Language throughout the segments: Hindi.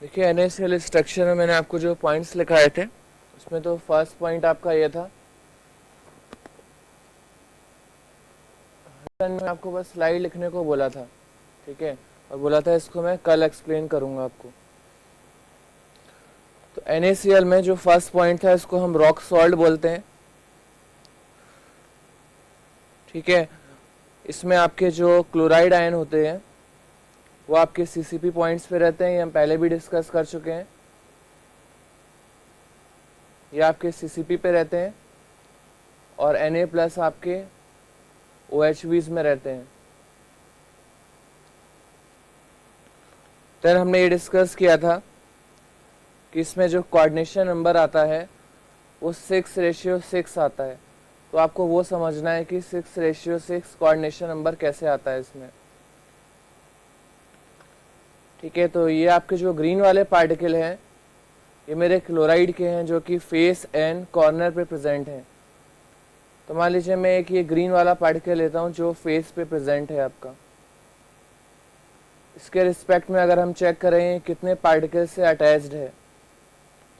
देखिए NaCl स्ट्रक्चर में मैंने आपको जो पॉइंट्स लिखाए थे उसमें तो फर्स्ट पॉइंट आपका ये था। मैंने आपको बस स्लाइड लिखने को बोला था, ठीक है, और बोला था इसको मैं कल एक्सप्लेन करूंगा आपको। तो NaCl में जो फर्स्ट पॉइंट था इसको हम रॉक सॉल्ट बोलते हैं, ठीक है। इसमें आपके जो क्लोराइड आयन होते हैं वो आपके CCP पॉइंट्स पे रहते हैं, ये हम पहले भी डिस्कस कर चुके हैं। ये आपके CCP पे रहते हैं और Na+ आपके OHVs में रहते हैं। फिर हमने ये डिस्कस किया था कि इसमें जो कोऑर्डिनेशन नंबर आता है वो 6:6 आता है। तो आपको वो समझना है कि 6:6 कोऑर्डिनेशन नंबर कैसे आता है इसमें, ठीक है। तो ये आपके जो ग्रीन वाले पार्टिकल हैं ये मेरे क्लोराइड के हैं जो कि फेस एंड कॉर्नर पे प्रेजेंट हैं। तो मान लीजिए मैं एक ये ग्रीन वाला पार्टिकल लेता हूँ जो फेस पे प्रेजेंट है आपका। इसके रिस्पेक्ट में अगर हम चेक करें कितने पार्टिकल से अटैच्ड है,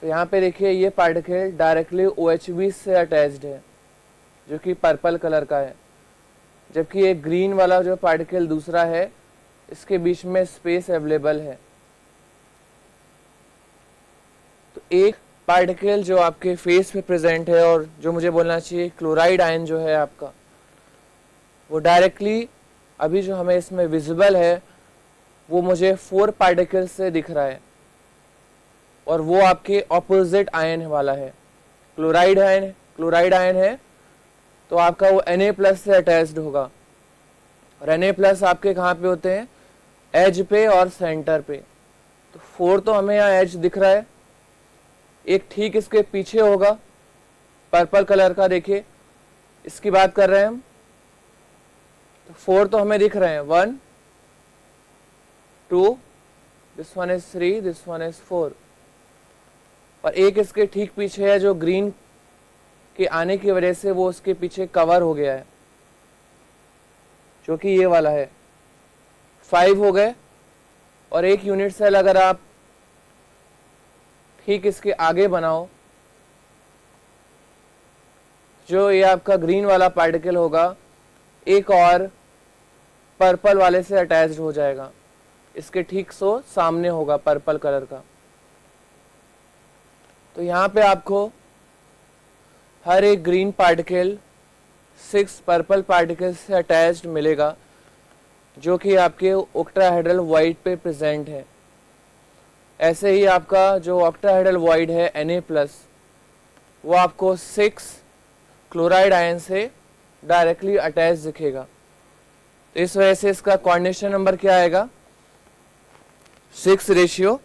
तो यहाँ पे देखिए ये पार्टिकल डायरेक्टली OHV से अटैच्ड है जो कि पर्पल कलर का है, जबकि ये ग्रीन वाला जो पार्टिकल दूसरा है इसके बीच में स्पेस अवेलेबल है। तो एक पार्टिकल जो आपके फेस पे प्रेजेंट है और जो मुझे बोलना चाहिए क्लोराइड आयन जो है आपका, वो डायरेक्टली अभी जो हमें इसमें विजिबल है वो मुझे 4 पार्टिकल से दिख रहा है और वो आपके ऑपोजिट आयन वाला है। क्लोराइड आयन है तो आपका वो Na+ से अटैच्ड होगा और Na+ आपके कहाँ पे होते हैं, एज पे और सेंटर पे। तो 4 तो हमें यहाँ एज दिख रहा है, एक ठीक इसके पीछे होगा पर्पल कलर का, देखिए इसकी बात कर रहे हैं हम। तो 4 तो हमें दिख रहे हैं, 1 2, this one is 3, this one is 4। और एक इसके ठीक पीछे है जो ग्रीन के आने की वजह से वो उसके पीछे कवर हो गया है, जो कि ये वाला है। 5 हो गए। और एक यूनिट सेल अगर आप ठीक इसके आगे बनाओ, जो ये आपका ग्रीन वाला पार्टिकल होगा एक और पर्पल वाले से अटैच्ड हो जाएगा, इसके ठीक सामने होगा पर्पल कलर का। तो यहाँ पे आपको हर एक ग्रीन पार्टिकल 6 पर्पल पार्टिकल से अटैच्ड मिलेगा जो कि आपके ऑक्टाहेड्रल वॉइड पे प्रेजेंट है। ऐसे ही आपका जो ऑक्टाहेड्रल वॉइड है Na+, वो आपको 6 क्लोराइड आयन से डायरेक्टली अटैच दिखेगा। तो इस वजह से इसका कोऑर्डिनेशन नंबर क्या आएगा, 6:6।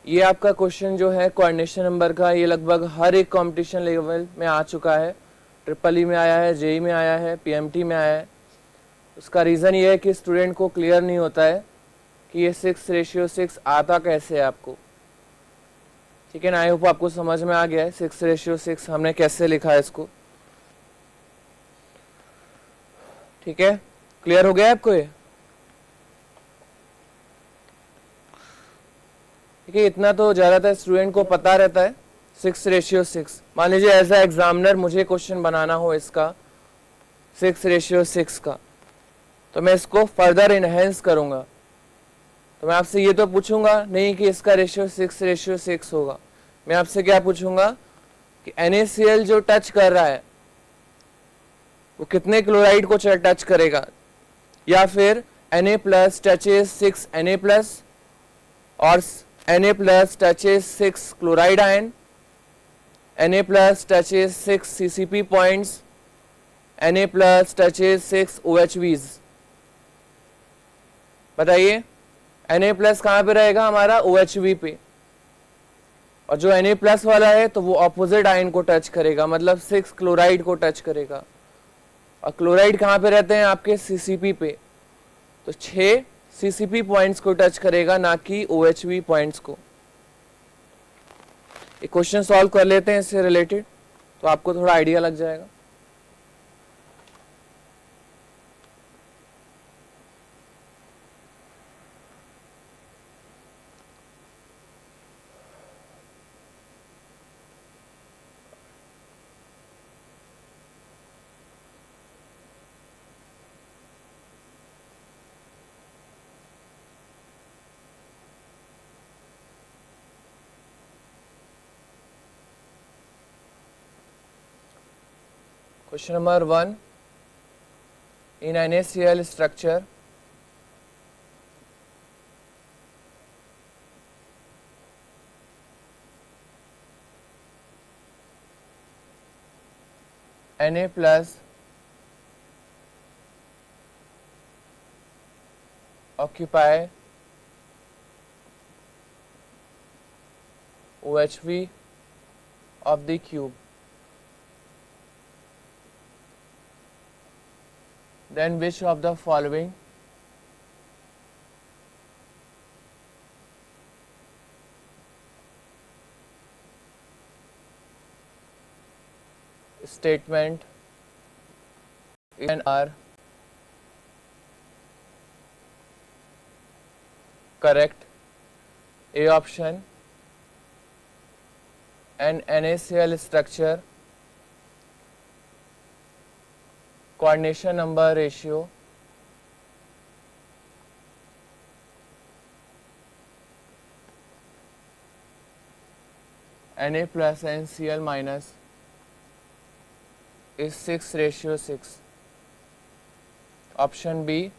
ये आपका क्वेश्चन जो है कोऑर्डिनेशन नंबर का, ये लगभग हर एक कंपटीशन लेवल में आ चुका है। ट्रिपल में आया है, JEE में आया है, PMT में आया है। उसका रीज़न ये है कि स्टूडेंट को क्लियर नहीं होता है कि ये 6:6 आता कैसे है आपको, ठीक है ना। आई होप आपको समझ में आ गया है 6:6 हमने कैसे लिखा है इसको, ठीक है। क्लियर हो गया आपको ये, ठीक है। इतना तो ज़्यादातर स्टूडेंट को पता रहता है 6:6। मान लीजिए एज ए एग्जामिनर मुझे क्वेश्चन बनाना हो इसका 6:6 का, तो मैं इसको फर्दर इनहेंस करूंगा। तो मैं आपसे ये तो पूछूंगा नहीं कि इसका रेशियो 6:6 होगा, मैं आपसे क्या पूछूंगा कि NaCl जो टच कर रहा है वो कितने क्लोराइड को टच करेगा, या फिर Na+ टचेस 6 Na+ और Na+ touches 6 chloride ion, Na+ touches 6 CCP points, Na+ touches 6 OHVs। बताइए Na+ कहाँ पे रहेगा हमारा, OHV पे, और जो Na+ वाला है तो वो ऑपोजिट आयन को टच करेगा, मतलब 6 क्लोराइड को टच करेगा। और क्लोराइड कहाँ पे रहते हैं आपके CCP पे, तो 6 CCP पॉइंट्स को टच करेगा, ना कि OHV पॉइंट्स को। एक क्वेश्चन सॉल्व कर लेते हैं इससे रिलेटेड, तो आपको थोड़ा आइडिया लग जाएगा। Question number 1. In NaCl structure, Na plus occupy OHV of the cube. Then which of the following statement are correct? A option, an NaCl structure coordination number ratio Na plus NCl minus is 6:6. Option B,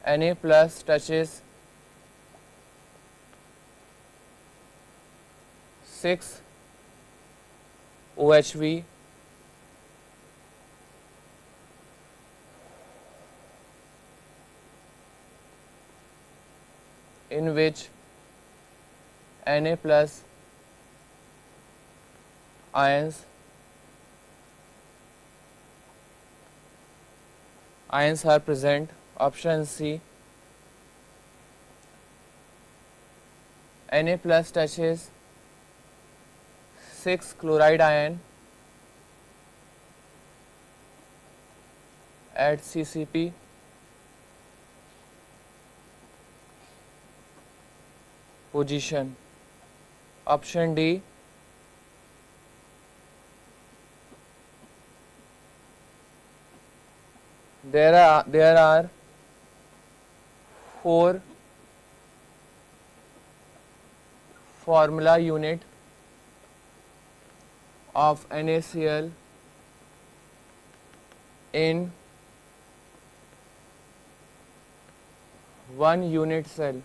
Na plus touches 6 OHV in which Na plus ions are present. Option C, Na plus touches 6 chloride ion at CCP position. Option D, there are 4 formula unit of NaCl in 1 unit cell.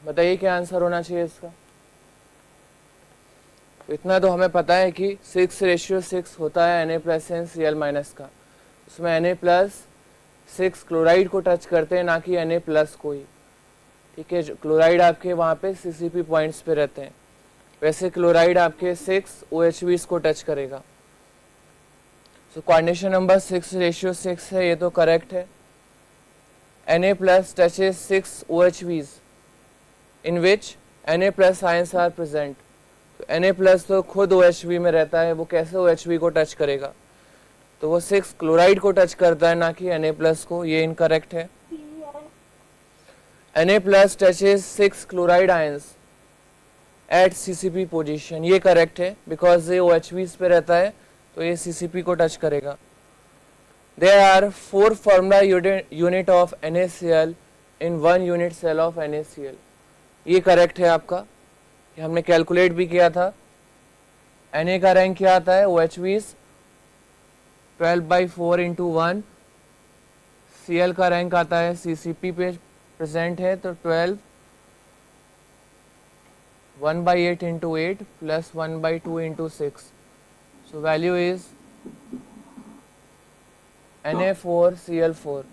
बताइए क्या आंसर होना चाहिए इसका। इतना तो हमें पता है कि 6:6 होता है Na प्लस Cl माइनस का, उसमें Na प्लस 6 क्लोराइड को टच करते हैं, ना कि Na प्लस को ही। ठीक है, क्लोराइड आपके वहाँ पे CCP पॉइंट्स पे रहते हैं, वैसे क्लोराइड आपके 6 OHVs को टच करेगा। सो कोऑर्डिनेशन नंबर 6:6 है, ये तो करेक्ट है। Na plus touches 6 OHVs in which Na plus ions are present. तो Na plus तो खुद OHV में रहता है, वो कैसे OHV को टच करेगा? तो वो 6 क्लोराइड को टच करता है, ना कि Na plus को। ये इनकरेक्ट है। Na plus touches 6 chloride ions at CCP position, ये करेक्ट है, बिकॉज ये OHVs पे रहता है तो ये CCP को टच करेगा। There are 4 formula unit of NaCl in 1 unit cell of NaCl, ये करेक्ट है आपका, ये हमने कैलकुलेट भी किया था। Na का रैंक क्या आता है? OHVs 12/4 into 1। Cl का रैंक आता है, CCP पे प्रेजेंट है तो 12 1/8 into 8 plus 1/2 into 6। So value is Na4Cl4।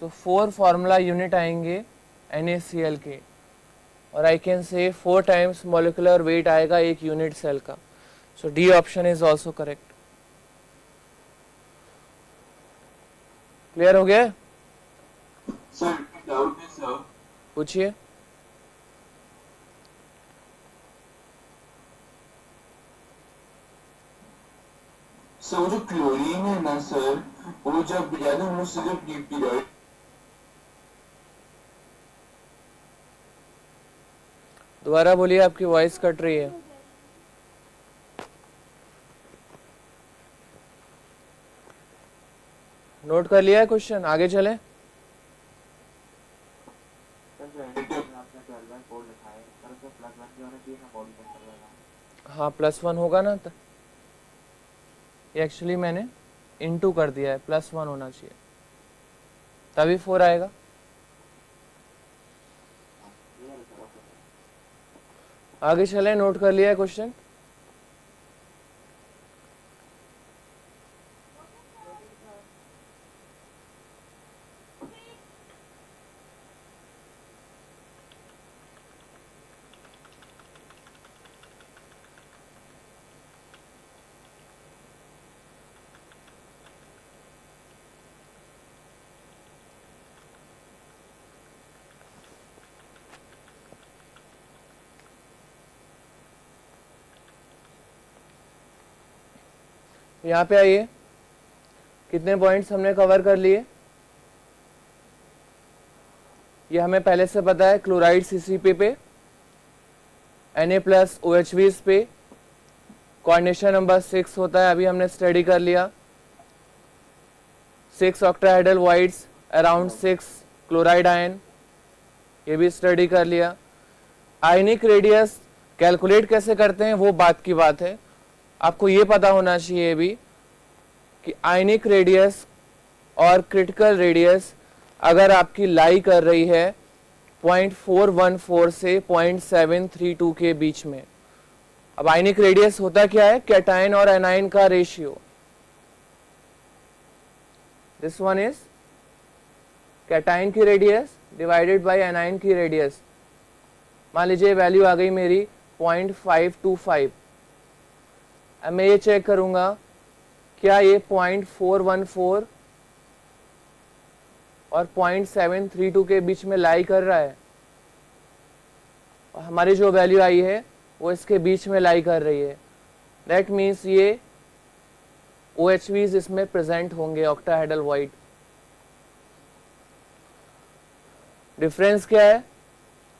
So 4 formula unit आएंगे NaCl के, और I can say 4 times molecular weight आएगा एक यूनिट सेल का। So D option is also correct. Clear हो गया? सर डाउट है सर, पूछिए। सर वो जो क्लोरीन है ना सर, वो जब याद है हम लोग सिर्फ पीरियड दोबारा बोलिए, आपकी वॉइस कट रही है। नोट कर लिया है क्वेश्चन? आगे चले। हाँ +1 होगा ना, तो ये एक्चुअली मैंने इनटू कर दिया है, +1 होना चाहिए तभी 4 आएगा। आगे चले, नोट कर लिया है क्वेश्चन। यहाँ पे आइए, कितने पॉइंट्स हमने कवर कर लिए। ये हमें पहले से पता है, क्लोराइड CCP पे, Na+ OHVs पे कोऑर्डिनेशन नंबर 6 होता है, अभी हमने स्टडी कर लिया। 6 octahedral voids around 6 chloride ion, ये भी स्टडी कर लिया। आयनिक रेडियस कैलकुलेट कैसे करते हैं वो बात की बात है। आपको ये पता होना चाहिए भी कि आयनिक रेडियस और क्रिटिकल रेडियस अगर आपकी लाई कर रही है 0.414 से 0.732 के बीच में। अब आयनिक रेडियस होता क्या है, कैटायन और एनायन का ratio. This one is cation की रेडियस डिवाइडेड बाय एनायन की रेडियस। मान लीजिए वैल्यू आ गई मेरी 0.525। अब मैं ये चेक करूंगा क्या ये 0.414 और 0.732 के बीच में लाई कर रहा है। और हमारी जो वैल्यू आई है वो इसके बीच में लाई कर रही है। दैट मीन्स ये OHVs इसमें प्रेजेंट होंगे, ऑक्टाहेड्रल वॉइड। डिफरेंस क्या है,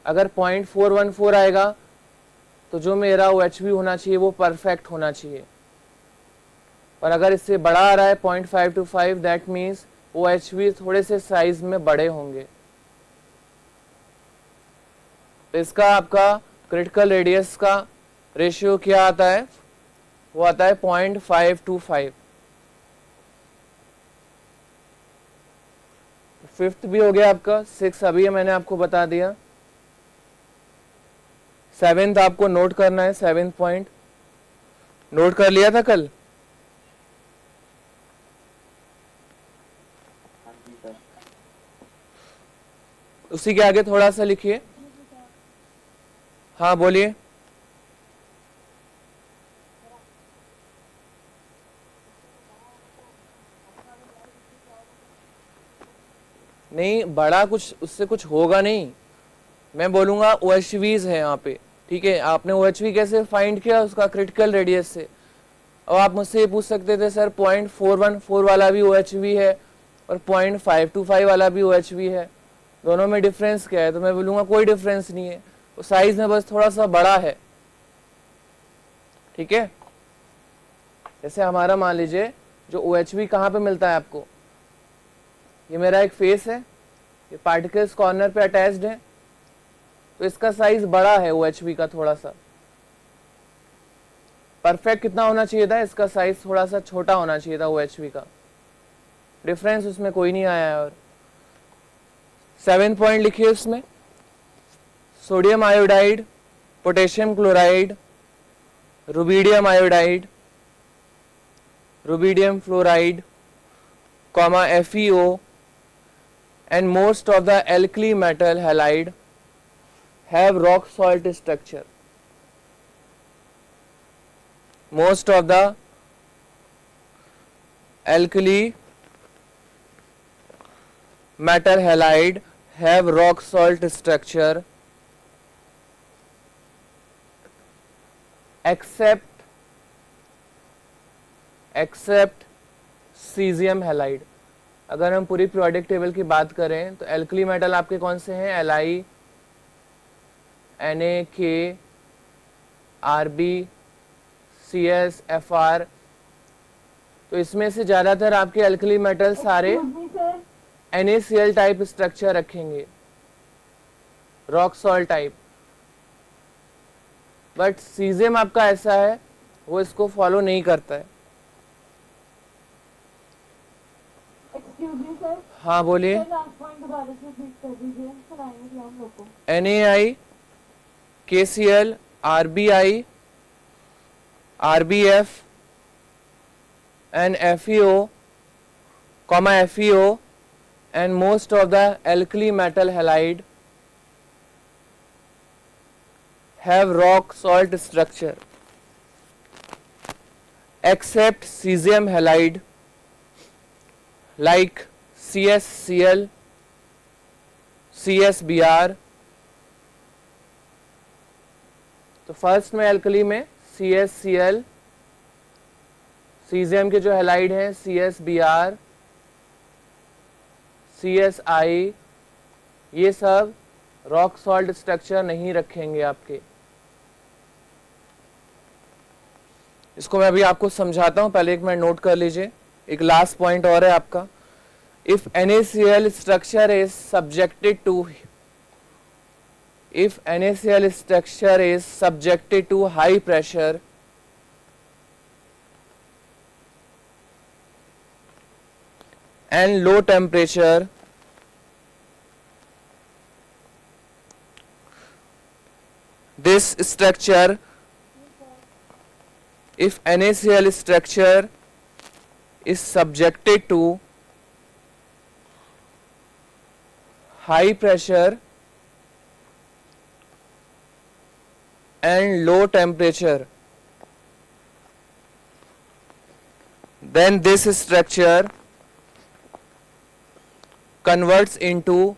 अगर 0.414 आएगा तो जो मेरा OHV होना चाहिए वो परफेक्ट होना चाहिए, और अगर इससे बड़ा आ रहा है 0.525, दैट मीन्स OHV थोड़े से साइज में बड़े होंगे। तो इसका आपका क्रिटिकल रेडियस का रेशियो क्या आता है, वो आता है 0.525। फिफ्थ भी हो गया आपका, 6 अभी मैंने आपको बता दिया। 7th आपको नोट करना है, 7th पॉइंट नोट कर लिया था कल। उसी के आगे थोड़ा सा लिखिए। हाँ बोलिए। नहीं, बड़ा कुछ उससे कुछ होगा नहीं। मैं बोलूंगा OHVs है यहाँ पे, ठीक है। आपने OHV कैसे फाइंड किया, उसका क्रिटिकल रेडियस से। अब आप मुझसे ये पूछ सकते थे सर 0.414 वाला भी OHV है और 0.525 वाला भी OHV है, दोनों में डिफरेंस क्या है। तो मैं बोलूंगा कोई डिफरेंस नहीं है, वो साइज में बस थोड़ा सा बड़ा है, ठीक है। जैसे हमारा मान लीजिए जो OHV कहाँ पे मिलता है आपको, ये मेरा एक फेस है, ये पार्टिकल्स कॉर्नर पे अटैच्ड है, तो इसका साइज बड़ा है OHV का थोड़ा सा। परफेक्ट कितना होना चाहिए था, इसका साइज थोड़ा सा छोटा होना चाहिए था OHV का। डिफरेंस उसमें कोई नहीं आया है। और 7th पॉइंट लिखिए उसमें, sodium iodide, potassium chloride, rubidium iodide, rubidium fluoride, FeO and most of the alkali metal halide have rock salt structure. Most of the alkali metal halide have rock salt structure except caesium halide. अगर हम पूरी पीरियोडिक टेबल की बात करें तो एल्कली मेटल आपके कौन से हैं, Li, Na, K, Rb, Cs, Fr। तो इसमें से ज़्यादातर आपके एल्कली मेटल सारे NaCl टाइप स्ट्रक्चर रखेंगे। Rock salt type. But caesium आपका ऐसा है, वो इसको फॉलो नहीं करता है। एक्सक्यूज मी सर, हाँ बोलिए। लास्ट पॉइंट दोबारा से रिपीट कर दीजिए, कराएंगे हम लोग को। NaI, KCl, RBI, RBF and FeO, FeO and most of the alkali metal halide have rock salt structure except cesium halide like CsCl, CsBr। तो फर्स्ट में एल्कली में CsCl, सीजियम के जो हैलाइड हैं CsBr, CsI, ये सब रॉक सॉल्ट स्ट्रक्चर नहीं रखेंगे आपके। इसको मैं अभी आपको समझाता हूं, पहले एक मिनट नोट कर लीजिए। एक लास्ट पॉइंट और है आपका, if NaCl structure is subjected to high pressure and low temperature, this structure, if NaCl structure is subjected to high pressure and low temperature, then this structure converts into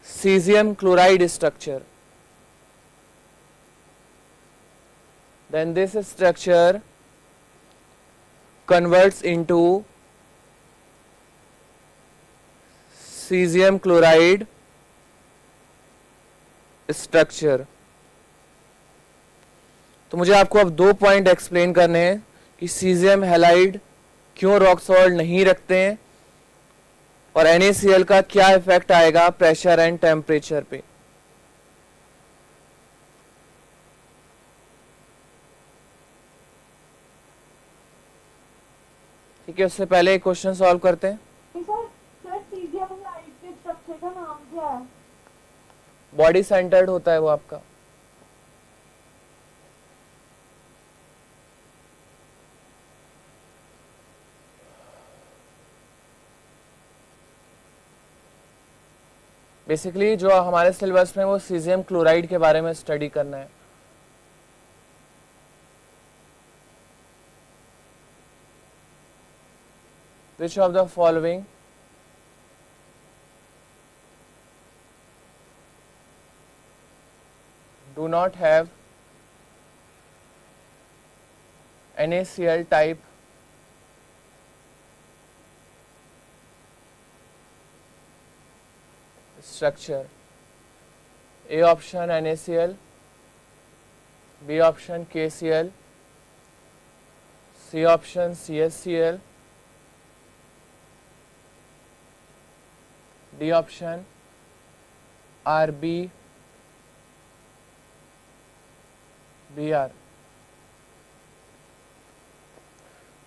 cesium chloride structure. Then this structure converts into cesium chloride structure। तो मुझे आपको अब दो पॉइंट एक्सप्लेन करने हैं कि सीजियम हैलाइड क्यों रॉक सॉल्ट नहीं रखते हैं और NaCl का क्या इफेक्ट आएगा प्रेशर एंड टेम्परेचर पे। ठीक है, उससे पहले एक क्वेश्चन सॉल्व करते हैं। सर सीजियम लाइट के स्ट्रक्चर का नाम क्या है? बॉडी सेंटर्ड होता है वो आपका। बेसिकली जो हमारे सिलेबस में वो सीजियम क्लोराइड के बारे में स्टडी करना है। Which of the following do not have NaCl type structure? A option NaCl, B option KCl, C option CsCl, D option RBBr।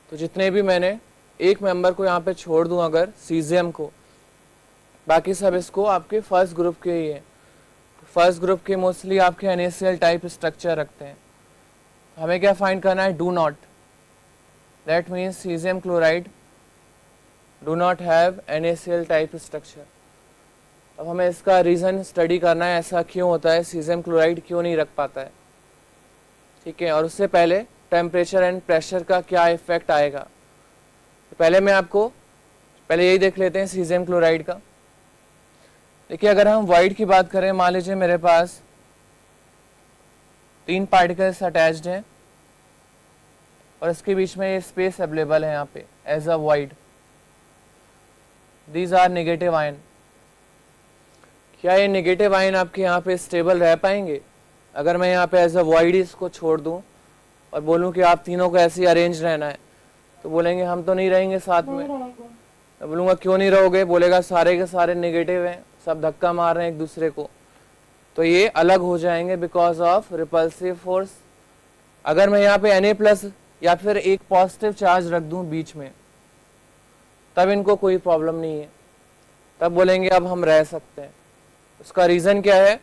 तो जितने भी मैंने एक मेंबर को यहाँ पे छोड़ दूं अगर सीजियम को, बाकी सब इसको आपके फर्स्ट ग्रुप के ही है। फर्स्ट ग्रुप के मोस्टली आपके NaCl टाइप स्ट्रक्चर रखते हैं। हमें क्या फाइंड करना है? Do not, that means caesium chloride do not have NaCl type structure. अब हमें इसका रीज़न स्टडी करना है, ऐसा क्यों होता है, सीजियम क्लोराइड क्यों नहीं रख पाता है। ठीक है, और उससे पहले टेम्परेचर एंड प्रेशर का क्या इफेक्ट आएगा। तो पहले मैं आपको पहले यही देख लेते हैं सीजियम क्लोराइड का। देखिए, अगर हम वाइड की बात करें, मान लीजिए मेरे पास 3 पार्टिकल्स अटैच्ड हैं और इसके बीच में ये स्पेस अवेलेबल है यहाँ पे as a wide. These are negative ion. क्या ये नेगेटिव आयन आपके यहाँ पे स्टेबल रह पाएंगे? अगर मैं यहाँ पे एज अ वाइड इसको छोड़ दूँ और बोलूँ कि आप तीनों को ऐसे अरेंज रहना है, तो बोलेंगे हम तो नहीं रहेंगे साथ में। मैं बोलूँगा क्यों नहीं रहोगे? बोलेगा सारे के सारे नेगेटिव हैं, सब धक्का मार रहे हैं एक दूसरे को, तो ये अलग हो जाएंगे बिकॉज ऑफ रिपल्सिव फोर्स। अगर मैं यहाँ पे Na+ या फिर एक पॉजिटिव चार्ज रख दूं बीच में, तब इनको कोई प्रॉब्लम नहीं है, तब बोलेंगे अब हम रह सकते हैं। उसका रीज़न क्या है,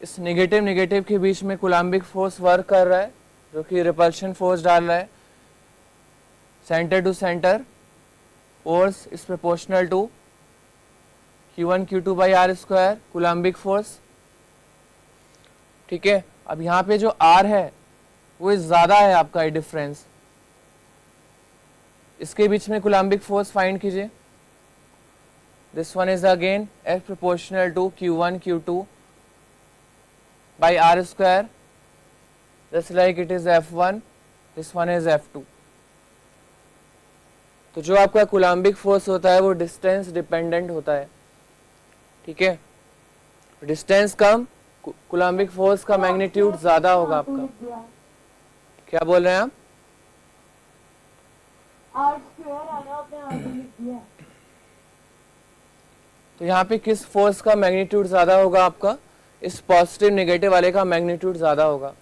इस नेगेटिव नेगेटिव के बीच में कूलाम्बिक फोर्स वर्क कर रहा है जो कि रिपल्शन फोर्स डाल रहा है। Centre to centre force is proportional to Q1 Q2 by R² coulombic force. ठीक है, अब यहाँ पे जो R है वो ज़्यादा है आपका, ये डिफरेंस, इसके बीच में कूलाम्बिक फोर्स फाइंड कीजिए। This one is again F proportional to Q1 Q2 by R², just like it is F1, this one is F2। तो जो आपका कूलाम्बिक फोर्स होता है वो डिस्टेंस डिपेंडेंट होता है। ठीक है, डिस्टेंस कम, कूलाम्बिक फोर्स का मैग्नीट्यूड ज्यादा होगा आपका। क्या बोल रहे हैं आप? R² आना आपने आगे लिख दिया। तो यहाँ पे किस फोर्स का मैग्नीट्यूड ज्यादा होगा आपका? इस पॉजिटिव नेगेटिव वाले का मैग्नीट्यूड ज़्यादा होगा,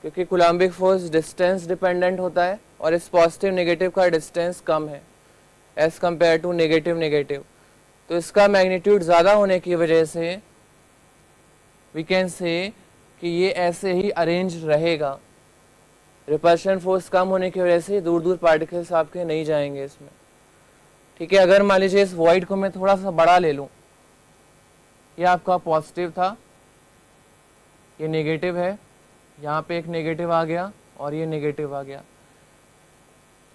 क्योंकि कूलाम्बिक फोर्स डिस्टेंस डिपेंडेंट होता है और इस पॉजिटिव नेगेटिव का डिस्टेंस कम है as compared to negative negative. तो इसका मैग्नीट्यूड ज़्यादा होने की वजह से वी कैन से कि ये ऐसे ही अरेंज रहेगा। रिपल्शन फोर्स कम होने की वजह से दूर दूर पार्टिकल्स आपके नहीं जाएंगे इसमें। ठीक है, अगर मान लीजिए इस वॉइड को मैं थोड़ा सा बड़ा ले लूँ, ये आपका पॉजिटिव था, ये नेगेटिव है, यहाँ पे एक नेगेटिव आ गया और ये नेगेटिव आ गया।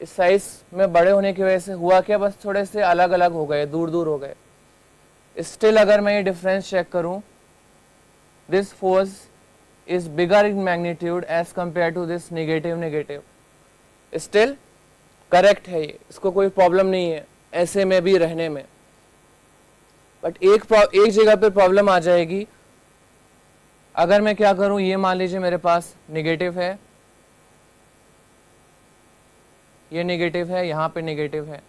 इस साइज में बड़े होने की वजह से हुआ क्या, बस थोड़े से अलग अलग हो गए, दूर दूर हो गए। स्टिल अगर मैं ये डिफरेंस चेक करूं, this force is bigger in magnitude as compared to this negative negative, still correct है ये, इसको कोई प्रॉब्लम नहीं है ऐसे में भी रहने में। बट एक जगह पे प्रॉब्लम आ जाएगी। अगर मैं क्या करूं, ये मान लीजिए मेरे पास नेगेटिव है, ये नेगेटिव है, यहाँ पे नेगेटिव है,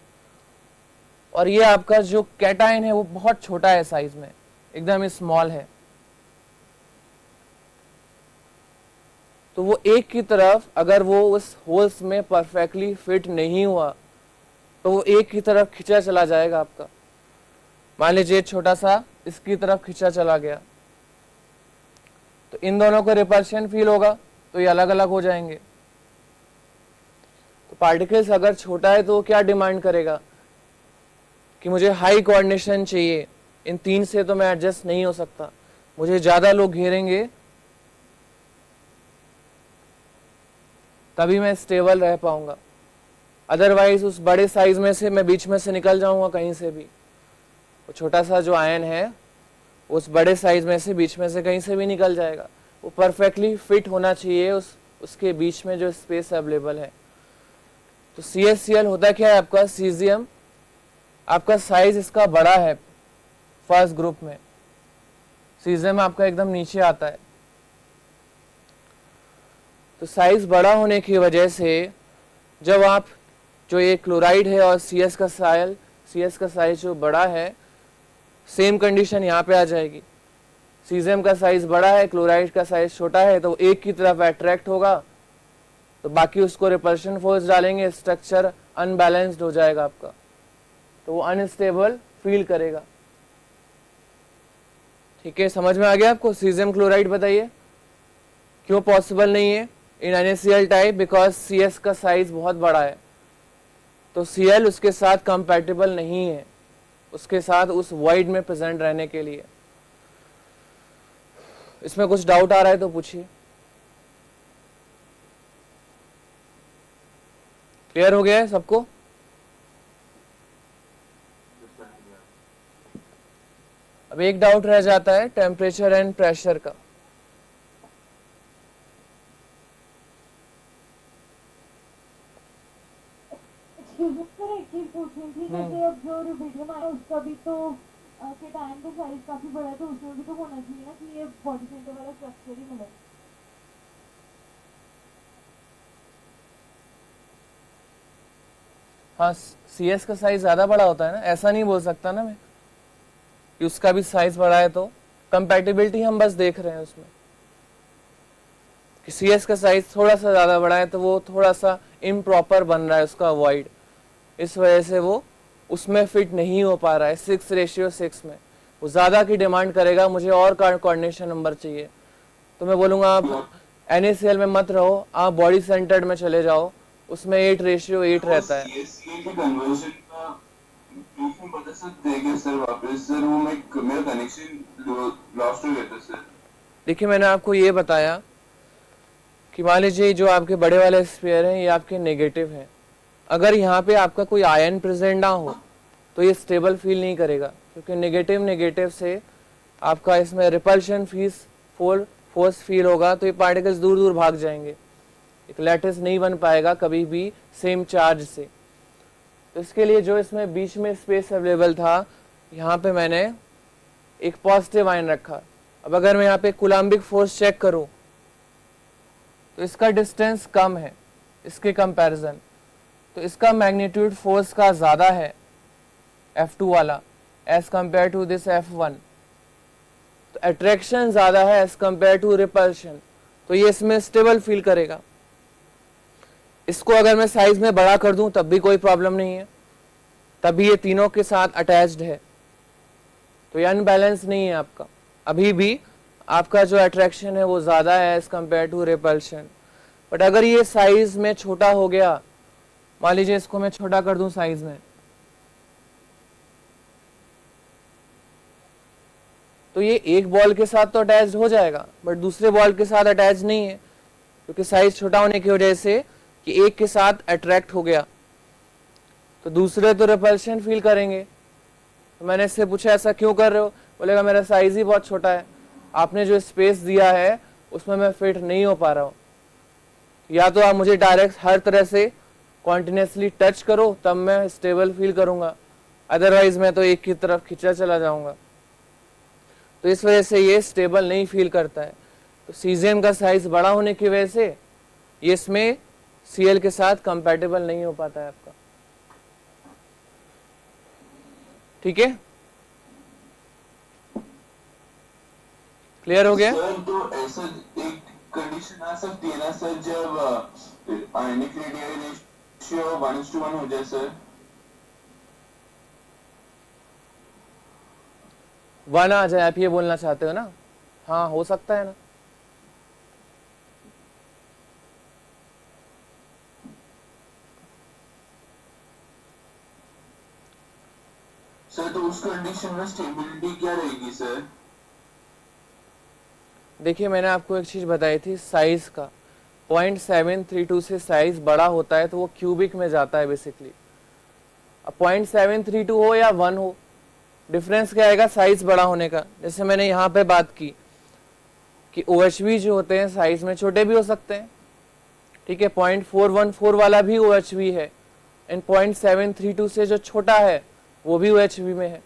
और ये आपका जो कैटायन है वो बहुत छोटा है साइज में, एकदम स्मॉल है। तो वो एक की तरफ अगर वो उस होल्स में परफेक्टली फिट नहीं हुआ तो वो एक की तरफ खिंचा चला जाएगा आपका। मान लीजिए छोटा सा इसकी तरफ खिंचा चला गया, तो इन दोनों को रिपल्शन फील होगा, तो ये अलग अलग हो जाएंगे। तो पार्टिकल्स अगर छोटा है तो क्या डिमांड करेगा कि मुझे हाई कोऑर्डिनेशन चाहिए, इन तीन से तो मैं एडजस्ट नहीं हो सकता, मुझे ज्यादा लोग घेरेंगे तभी मैं स्टेबल रह पाऊंगा, अदरवाइज उस बड़े साइज में से मैं बीच में से निकल जाऊंगा कहीं से भी। वो छोटा सा जो आयन है उस बड़े साइज में से बीच में से कहीं से भी निकल जाएगा। वो परफेक्टली फिट होना चाहिए उसके बीच में जो स्पेस अवेलेबल है। तो CaCl होता क्या है आपका, सीजियम, आपका साइज इसका बड़ा है फर्स्ट ग्रुप में, सीजियम आपका एकदम नीचे आता है। तो साइज बड़ा होने की वजह से जब आप जो ये क्लोराइड है और CS का साइज जो बड़ा है, सेम कंडीशन यहाँ पे आ जाएगी। सीजियम का साइज बड़ा है, क्लोराइड का साइज छोटा है, तो एक की तरफ अट्रैक्ट होगा, तो बाकी उसको रिपल्शन फोर्स डालेंगे, स्ट्रक्चर अनबैलेंस्ड हो जाएगा आपका, तो वो अनस्टेबल फील करेगा। ठीक है, समझ में आ गया आपको? सीजियम क्लोराइड बताइए क्यों पॉसिबल नहीं है इन NaCl टाइप? बिकॉज CS का साइज बहुत बड़ा है, तो Cl उसके साथ कंपैटिबल नहीं है, उसके साथ उस वॉइड में प्रेजेंट रहने के लिए। इसमें कुछ डाउट आ रहा है तो पूछिए। क्लियर हो गया है सबको? अब एक डाउट रह जाता है टेम्परेचर एंड प्रेशर का। सर एक चीज पूछनी थी, जैसे अब जो रुबिडियम आया उसका भी तो केटायन का साइज काफी बड़ा है, तो उसमें भी तो होना चाहिए ना कि ये बॉडी सेंटर वाला स्ट्रक्चर ही मिले। हाँ, CS का साइज ज्यादा बड़ा होता है ना, ऐसा नहीं बोल सकता ना मैं कि उसका भी साइज बड़ा है तो कंपैटिबिलिटी हम बस देख रहे हैं उसमें कि सी एस का साइज थोड़ा सा ज़्यादा बड़ा है तो वो थोड़ा सा इम्प्रॉपर बन रहा है उसका वॉइड, इस वजह से वो उसमें फिट नहीं हो पा रहा है 6:6 में। वो ज़्यादा की डिमांड करेगा, मुझे और कोऑर्डिनेशन नंबर चाहिए, तो मैं बोलूँगा आप NaCl में मत रहो, आप बॉडी सेंटर्ड में चले जाओ, उसमें 8:8 रहता है। CSCA के कन्वर्जन का प्रूफ में बता सकते हैं क्या सर वापस? सर वो मेरा कनेक्शन लॉस्ट हो गया था सर। देखिए मैंने आपको ये बताया कि मान लीजिए जो आपके बड़े वाले स्फीयर हैं ये आपके नेगेटिव हैं, अगर यहाँ पे आपका कोई आयन प्रेजेंट ना हो तो ये स्टेबल फील नहीं करेगा, क्योंकि नेगेटिव नेगेटिव से आपका इसमें रिपल्शन फोर्स फील होगा, तो ये पार्टिकल्स दूर दूर भाग जाएंगे, एक लैटिस नहीं बन पाएगा कभी भी सेम चार्ज से। तो इसके लिए जो इसमें बीच में स्पेस अवेलेबल था, यहाँ पे मैंने एक पॉजिटिव आयन रखा। अब अगर मैं यहाँ पे कूलम्बिक फोर्स चेक करूँ तो इसका डिस्टेंस कम है इसके कंपैरिजन, तो इसका मैग्नीट्यूड फोर्स का ज़्यादा है F2 वाला as compared to this F1, तो अट्रैक्शन ज़्यादा है एज कंपेयर टू रिपल्शन, तो ये इसमें स्टेबल फील करेगा। इसको अगर मैं साइज में बड़ा कर दूं तब भी कोई प्रॉब्लम नहीं है, तभी ये तीनों के साथ अटैच्ड है, तो ये अनबैलेंस नहीं है आपका, अभी भी आपका जो अट्रैक्शन है वो ज़्यादा है as compared to repulsion. But अगर ये साइज में छोटा हो गया, मान लीजिए इसको मैं छोटा कर दूं साइज में, तो ये एक बॉल के साथ तो अटैच्ड हो जाएगा बट दूसरे बॉल के साथ अटैच नहीं है, क्योंकि साइज छोटा होने की वजह से कि एक के साथ अट्रैक्ट हो गया, तो दूसरे तो रिपल्शन फील करेंगे। तो मैंने इससे पूछा ऐसा क्यों कर रहे हो, बोलेगा मेरा साइज ही बहुत छोटा है, आपने जो स्पेस दिया है उसमें मैं फिट नहीं हो पा रहा हूँ, या तो आप मुझे डायरेक्ट हर तरह से कॉन्टिन्यूसली टच करो तब मैं स्टेबल फील करूँगा, अदरवाइज मैं तो एक की तरफ खिंचा चला जाऊँगा। तो इस वजह से ये स्टेबल नहीं फील करता है। तो सीजियम का साइज बड़ा होने की वजह से ये इसमें Cl के साथ कंपैटिबल नहीं हो पाता है आपका, ठीक है, क्लियर हो गया? सर तो ऐसा एक कंडीशन आ सकती है ना सर, जब आयनिक रेशियो 1:1 हो जाए सर? 1 आ जाए, आप ये बोलना चाहते हो ना? हाँ हो सकता है ना। सर तो उस कंडीशन में स्टेबिलिटी क्या रहेगी सर? देखिए मैंने आपको एक चीज बताई थी साइज का, 0.732 से साइज बड़ा होता है तो वो क्यूबिक में जाता है बेसिकली। अब 0.732 हो या 1 हो, डिफरेंस क्या आएगा साइज बड़ा होने का। जैसे मैंने यहाँ पे बात की कि OHV जो होते हैं साइज में छोटे भी हो सकते हैं, ठीक है, 0.414 वाला भी OHV है, एंड 0.732 से जो छोटा है वो भी OHV में है,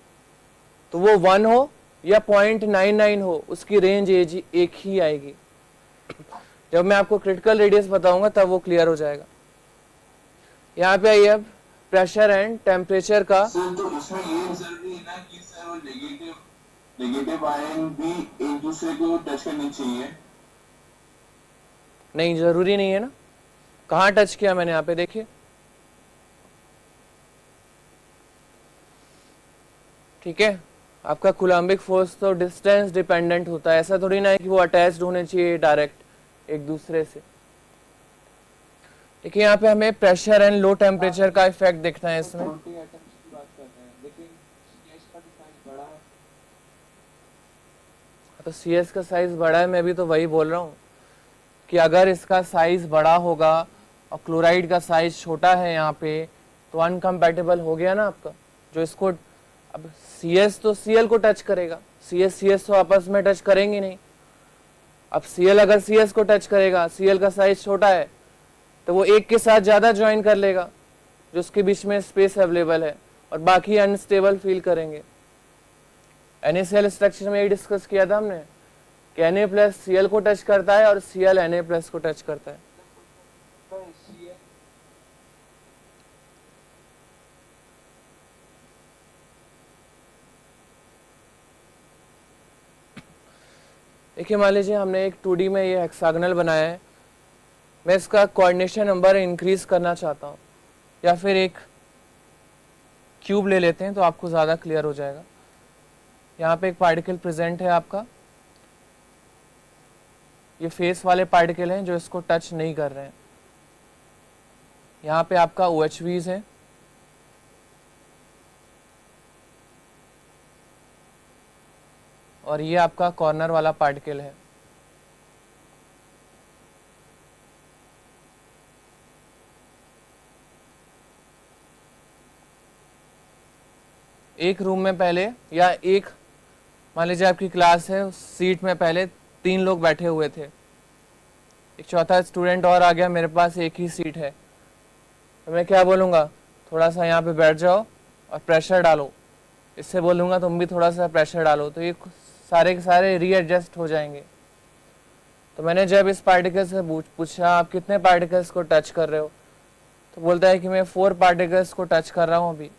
तो वो 1 हो या 0.99 हो, उसकी रेंज एक ही आएगी। जब मैं आपको क्रिटिकल रेडियस बताऊंगा तब वो क्लियर हो जाएगा। यहाँ पे आइए अब प्रेशर एंड टेम्परेचर का। सर तो इसमें ये जरूरी है ना कि सर वो नेगेटिव आयन भी एक दूसरे को टच करनी चाहिए? नहीं जरूरी नहीं है ना, कहाँ टच किया मैंने यहाँ पे देखिए, ठीक है, आपका कूलम्बिक फोर्स तो डिस्टेंस डिपेंडेंट होता है, ऐसा थोड़ी ना है कि वो अटैच्ड होने चाहिए डायरेक्ट एक दूसरे से। देखिए यहाँ पे हमें प्रेशर एंड लो टेम्परेचर का इफेक्ट देखना है इसमें। तो CS का साइज बड़ा है, मैं भी तो वही बोल रहा हूँ कि अगर इसका साइज बड़ा होगा और क्लोराइड का साइज छोटा है यहाँ पे, तो अनकम्पैटिबल हो गया ना आपका। जो इसको अब CS तो Cl को टच करेगा, CS तो आपस में टच करेंगे नहीं। अब Cl अगर CS को टच करेगा, Cl का साइज छोटा है तो वो एक के साथ ज़्यादा ज्वाइन कर लेगा जो उसके बीच में स्पेस अवेलेबल है, और बाकी अनस्टेबल फील करेंगे। NaCl स्ट्रक्चर में ये डिस्कस किया था हमने कि Na+ Cl को टच करता है और Cl Na+ को टच करता है। देखिए मान लीजिए हमने एक 2D में ये हेक्सागोनल बनाया है, मैं इसका कोऑर्डिनेशन नंबर इंक्रीज करना चाहता हूँ, या फिर एक क्यूब ले लेते हैं तो आपको ज़्यादा क्लियर हो जाएगा। यहाँ पे एक पार्टिकल प्रेजेंट है आपका, ये फेस वाले पार्टिकल हैं जो इसको टच नहीं कर रहे हैं। यहाँ पे आपका OHVs है, और ये आपका कॉर्नर वाला पार्टिकल है। एक रूम में पहले, या एक मान लीजिए आपकी क्लास है, उस सीट में पहले 3 लोग बैठे हुए थे, एक चौथा स्टूडेंट और आ गया, मेरे पास एक ही सीट है, तो मैं क्या बोलूँगा, थोड़ा सा यहाँ पे बैठ जाओ और प्रेशर डालो। इससे बोलूँगा तुम भी थोड़ा सा प्रेशर डालो, तो ये सारे के सारे रीएडजस्ट हो जाएंगे। तो मैंने जब इस पार्टिकल से पूछा आप कितने पार्टिकल्स को टच कर रहे हो, तो बोलता है कि मैं 4 पार्टिकल्स को टच कर रहा हूँ अभी।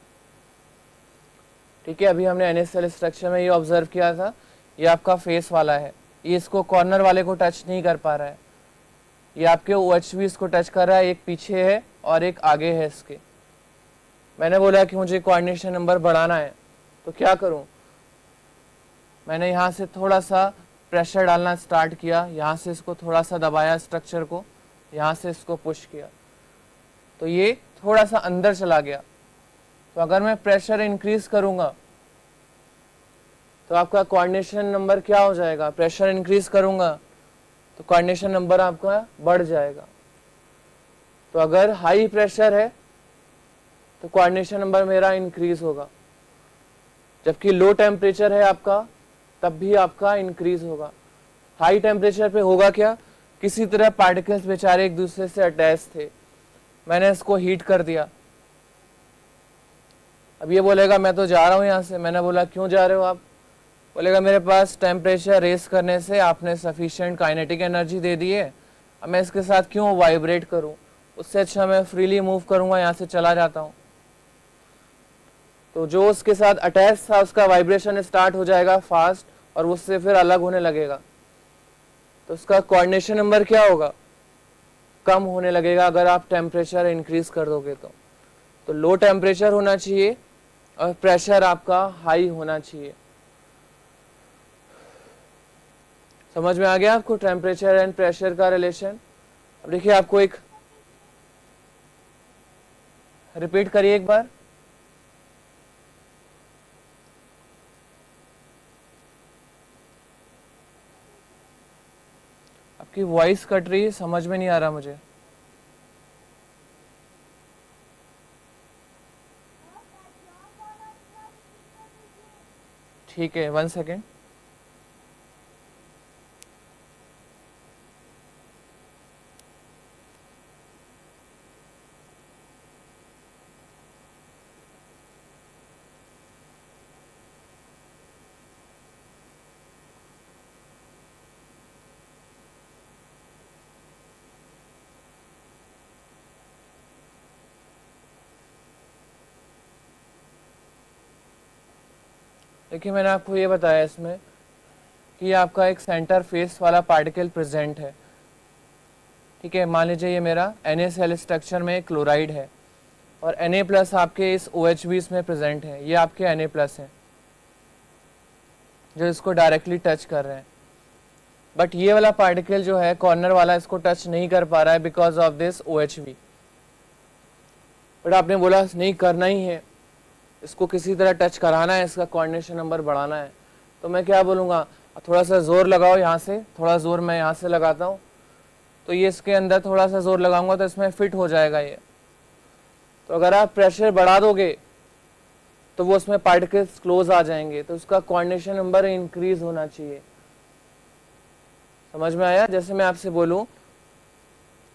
ठीक है, अभी हमने NaCl स्ट्रक्चर में ये ऑब्जर्व किया था, ये आपका फेस वाला है, ये इसको कॉर्नर वाले को टच नहीं कर पा रहा है, ये आपके OHVs को टच कर रहा है, एक पीछे है और एक आगे है इसके। मैंने बोला कि मुझे कोऑर्डिनेशन नंबर बढ़ाना है, तो क्या करूं, मैंने यहाँ से थोड़ा सा प्रेशर डालना स्टार्ट किया, यहाँ से इसको थोड़ा सा दबाया स्ट्रक्चर को, यहाँ से इसको पुश किया, तो ये थोड़ा सा अंदर चला गया। तो अगर मैं प्रेशर इंक्रीज करूंगा तो आपका कोऑर्डिनेशन नंबर क्या हो जाएगा, प्रेशर इंक्रीज करूंगा तो कोऑर्डिनेशन नंबर आपका बढ़ जाएगा। तो अगर हाई प्रेशर है तो कोऑर्डिनेशन नंबर मेरा इंक्रीज होगा, जबकि लो टेम्परेचर है आपका तब भी आपका इंक्रीज होगा। हाई टेम्परेचर पे होगा क्या, किसी तरह पार्टिकल्स बेचारे एक दूसरे से अटैच थे, मैंने इसको हीट कर दिया, अब ये बोलेगा मैं तो जा रहा हूँ यहाँ से। मैंने बोला क्यों जा रहे हो आप, बोलेगा मेरे पास टेम्परेचर रेस करने से आपने सफिशिएंट काइनेटिक एनर्जी दे दी है, अब मैं इसके साथ क्यों वाइब्रेट करूँ, उससे अच्छा मैं फ्रीली मूव करूँगा, यहाँ से चला जाता हूँ। तो जो उसके साथ अटैच था उसका वाइब्रेशन स्टार्ट हो जाएगा फास्ट, और उससे फिर अलग होने लगेगा, तो उसका कोऑर्डिनेशन नंबर क्या होगा, कम होने लगेगा अगर आप टेम्परेचर इंक्रीज कर दोगे। तो लो टेम्परेचर होना चाहिए और प्रेशर आपका हाई होना चाहिए। समझ में आ गया आपको टेम्परेचर एंड प्रेशर का रिलेशन। अब देखिए आपको एक रिपीट करिए एक बार। आपकी वॉइस कट रही है, समझ में नहीं आ रहा मुझे। ठीक है, 1 सेकेंड। देखिए मैंने आपको ये बताया इसमें कि आपका एक सेंटर फेस वाला पार्टिकल प्रेजेंट है। ठीक है, मान लीजिए ये मेरा NaCl स्ट्रक्चर में क्लोराइड है और Na+ आपके इस OHVs में प्रेजेंट है, ये आपके Na+ हैं जो इसको डायरेक्टली टच कर रहे हैं। बट ये वाला पार्टिकल जो है कॉर्नर वाला इसको टच नहीं कर पा रहा है because of this OHV। But आपने बोला नहीं करना ही है, इसको किसी तरह टच कराना है, इसका कोऑर्डिनेशन नंबर बढ़ाना है, तो मैं क्या बोलूँगा, थोड़ा सा ज़ोर लगाओ यहाँ से, थोड़ा ज़ोर मैं यहाँ से लगाता हूँ, तो ये इसके अंदर थोड़ा सा ज़ोर लगाऊंगा तो इसमें फिट हो जाएगा ये। तो अगर आप प्रेशर बढ़ा दोगे तो वो उसमें पार्टिकल्स क्लोज आ जाएंगे, तो उसका कोऑर्डिनेशन नंबर इंक्रीज होना चाहिए। समझ में आया? जैसे मैं आपसे बोलूँ,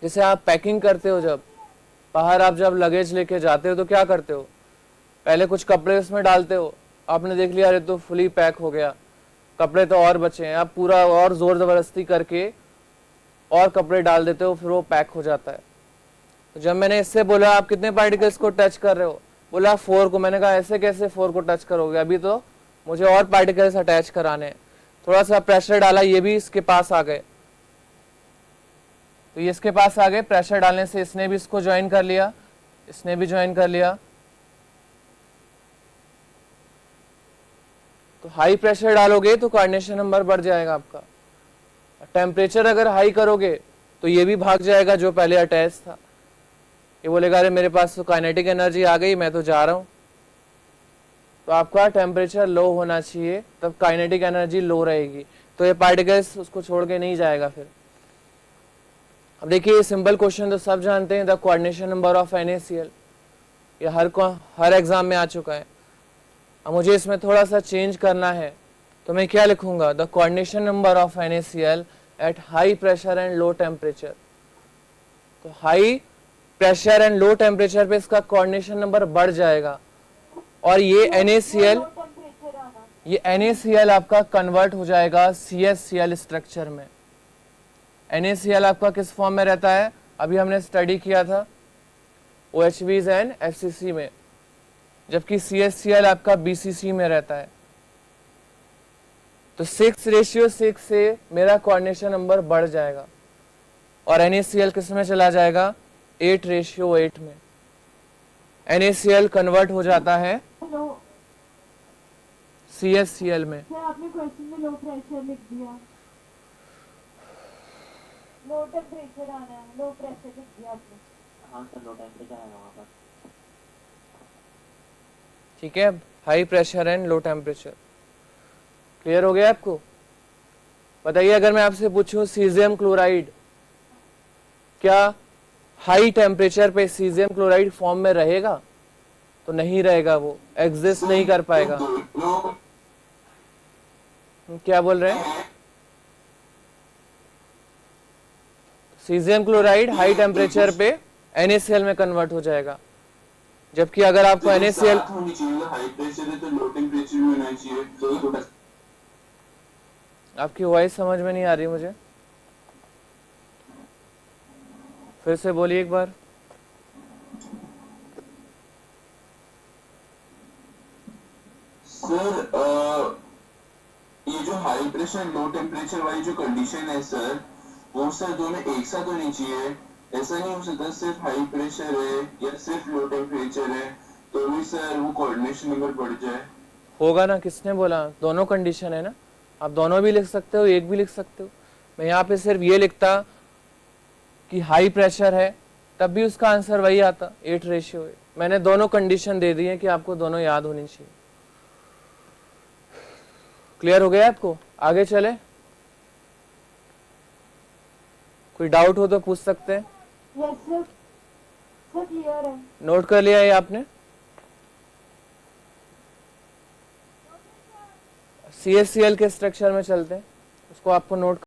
जैसे आप पैकिंग करते हो, जब बाहर आप जब लगेज लेके जाते हो तो क्या करते हो, पहले कुछ कपड़े उसमें डालते हो, आपने देख लिया अरे तो फुली पैक हो गया, कपड़े तो और बचे हैं, आप पूरा और ज़ोर ज़बरदस्ती करके और कपड़े डाल देते हो, फिर वो पैक हो जाता है। तो जब मैंने इससे बोला आप कितने पार्टिकल्स को टच कर रहे हो, बोला 4 को। मैंने कहा ऐसे कैसे 4 को टच करोगे, अभी तो मुझे और पार्टिकल्स अटैच कराने हैं। थोड़ा सा प्रेशर डाला, ये भी इसके पास आ गए, तो ये इसके पास आ गए। प्रेशर डालने से इसने भी इसको ज्वाइन कर लिया, इसने भी ज्वाइन कर लिया। तो हाई प्रेशर डालोगे तो कोऑर्डिनेशन नंबर बढ़ जाएगा आपका। टेम्परेचर अगर हाई करोगे तो ये भी भाग जाएगा जो पहले अटैच था, ये बोलेगा अरे मेरे पास तो काइनेटिक एनर्जी आ गई, मैं तो जा रहा हूं। तो आपका टेम्परेचर लो होना चाहिए, तब काइनेटिक एनर्जी लो रहेगी, तो ये पार्टिकल्स उसको छोड़ के नहीं जाएगा फिर। अब देखिए ये सिंपल क्वेश्चन तो सब जानते हैं, the coordination number of NaCl, ये हर एग्जाम में आ चुका है। अब मुझे इसमें थोड़ा सा चेंज करना है, तो मैं क्या लिखूंगा, the coordination number of NaCl at high pressure and low temperature. तो high pressure and low temperature पे इसका कोऑर्डिनेशन नंबर बढ़ जाएगा, और ये NaCl, ये NaCl आपका कन्वर्ट हो जाएगा CsCl स्ट्रक्चर में। NaCl आपका किस फॉर्म में रहता है, अभी हमने स्टडी किया था OHVs एंड FCC में, जबकि CsCl आपका BCC में रहता है। तो 6:6 से मेरा कोऑर्डिनेशन नंबर बढ़ जाएगा, और NaCl किस में चला जाएगा, 8:8 में। NaCl कन्वर्ट हो जाता है हेलो CsCl में। सर, आपने क्वेश्चन में लो प्रेशर लिख दिया, लो टेम्परेचर आना है, लो प्रेशर लिख दिया आपने। हाँ सर, लो टेम्परेचर आएगा वहाँ पर। ठीक है, high pressure and low temperature clear हो गया आपको। बताइए अगर मैं आपसे पूछूं सीजियम क्लोराइड, क्या हाई टेम्परेचर पे सीजियम क्लोराइड फॉर्म में रहेगा, तो नहीं रहेगा, वो एग्जिस्ट नहीं कर पाएगा। क्या बोल रहे हैं, सीजियम क्लोराइड हाई टेम्परेचर पे NaCl में कन्वर्ट हो जाएगा, जबकि अगर आपको NaCl होनी चाहिए, हाई प्रेशर है तो लो टेम्परेचर भी होना चाहिए, तो ये थोड़ा आपकी वॉइस समझ में नहीं आ रही मुझे, फिर से बोलिए एक बार। सर ये जो हाई प्रेशर लो टेम्परेचर वाली जो कंडीशन है सर, वो सर दोनों एक साथ होनी चाहिए। ऐसा नहीं हो सकता सिर्फ हाई प्रेशर है या सिर्फ लो टेम्परेचर है तो भी सर वो कोऑर्डिनेशन नंबर बढ़ जाए। होगा ना, किसने बोला, दोनों कंडीशन है ना, आप दोनों भी लिख सकते हो, एक भी लिख सकते हो। मैं यहाँ पे सिर्फ ये लिखता कि हाई प्रेशर है, तब भी उसका आंसर वही आता, 8:8 है। मैंने दोनों कंडीशन दे दी है कि आपको दोनों याद होनी चाहिए। क्लियर हो गया आपको, आगे चले, कोई डाउट हो तो पूछ सकते हैं। यस सर, सर क्लियर है। नोट कर लिया ये आपने, CsCl के स्ट्रक्चर में चलते हैं, उसको आपको नोट